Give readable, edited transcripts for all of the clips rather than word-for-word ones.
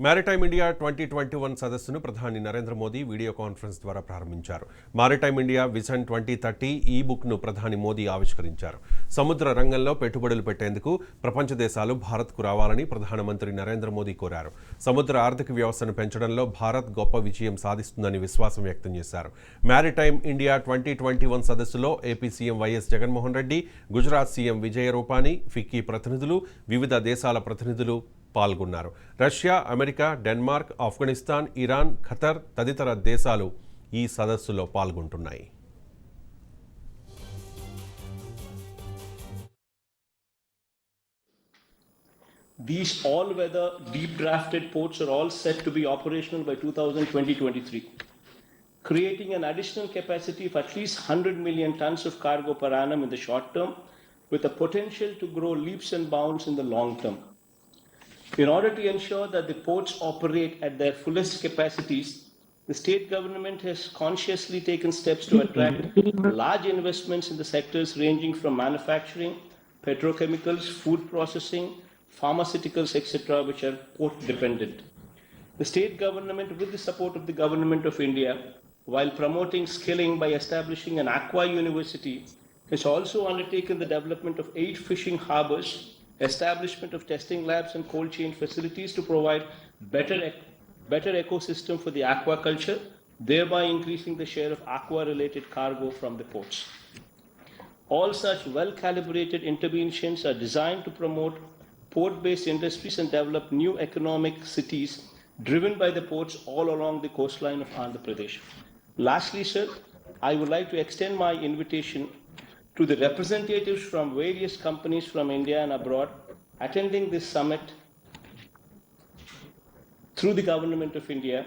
Maritime India 2021 సదస్సును ప్రధాని Narendra Modi video conference ద్వారా ప్రారంభించారు. మారిటైమ్ ఇండియా విజన్ 2030 ఈ బుక్ను ప్రధాని మోదీ ఆవిష్కరించారు. సముద్ర రంగంలో పెట్టుబడులు పెట్టేందుకు ప్రపంచ దేశాలు భారత్కు రావాలని ప్రధానమంత్రి నరేంద్ర మోదీ కోరారు. సముద్ర ఆర్థిక వ్యవస్థను పెంచడంలో భారత్ గొప్ప విజయం సాధిస్తుందని విశ్వాసం వ్యక్తం చేశారు. మారిటైమ్ ఇండియా 2021 సదస్సులో AP CM YS Jaganmohan Reddy, Gujarat CM Vijaya Rupani, FICCI ప్రతినిధులు, వివిధ దేశాల ప్రతినిధులు పాల్గొన్నారు. Russia, America, Denmark, Afghanistan, Iran, Qatar తదితర దేశాలు ఈ సదస్సులో పాల్గొంటున్నాయి. These all-weather, deep-drafted ports are all set to be operational by 2023, creating an additional capacity of at least 100 million tons of cargo per annum in the short term, with a potential to grow leaps and bounds in the long term. In order to ensure that the ports operate at their fullest capacities, the state government has consciously taken steps to attract large investments in the sectors ranging from manufacturing, petrochemicals, food processing, pharmaceuticals, etc., which are port dependent. The state government, with the support of the Government of India, while promoting skilling by establishing an aqua university, has also undertaken the development of 8 fishing harbors, establishment of testing labs and cold chain facilities to provide better ecosystem for the aquaculture, thereby increasing the share of aqua-related cargo from the ports. All such well-calibrated interventions are designed to promote port-based industries and develop new economic cities driven by the ports all along the coastline of Andhra Pradesh. Lastly, sir, I would like to extend my invitation to the representatives from various companies from India and abroad attending this summit through the Government of India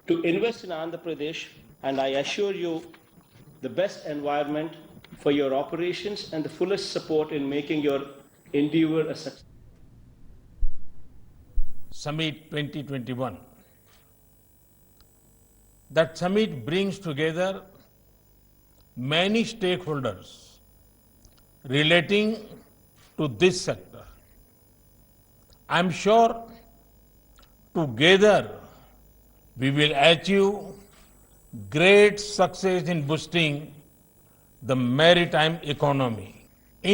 to invest in Andhra Pradesh, and I assure you the best environment for your operations and the fullest support in making your endeavor a success. Summit 2021. That summit brings together many stakeholders relating to this sector. I'm sure together we will achieve great success in boosting the maritime economy.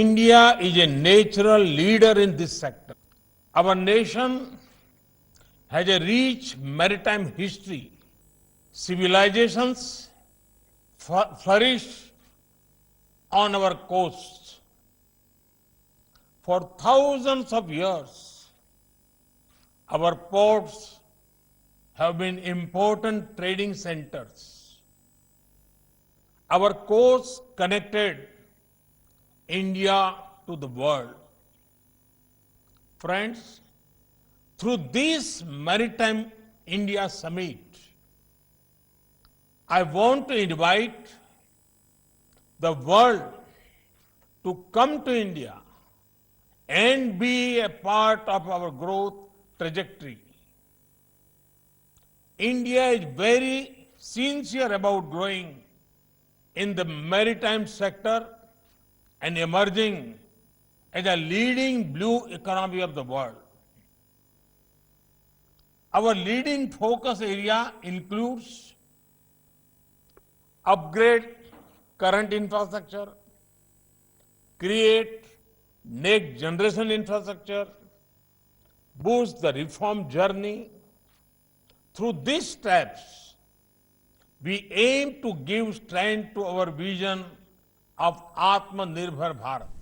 India is a natural leader in this sector. Our nation has a rich maritime history. Civilizations flourish on our coasts. For thousands of years, our ports have been important trading centers. Our coasts connected India to the world. Friends, through this Maritime India Summit, I want to invite the world to come to India and be a part of our growth trajectory. India is very sincere about growing in the maritime sector and emerging as a leading blue economy of the world. Our leading focus area includes upgrade current infrastructure, create next generation infrastructure, boost the reform journey. Through these steps, we aim to give strength to our vision of Atmanirbhar Bharat.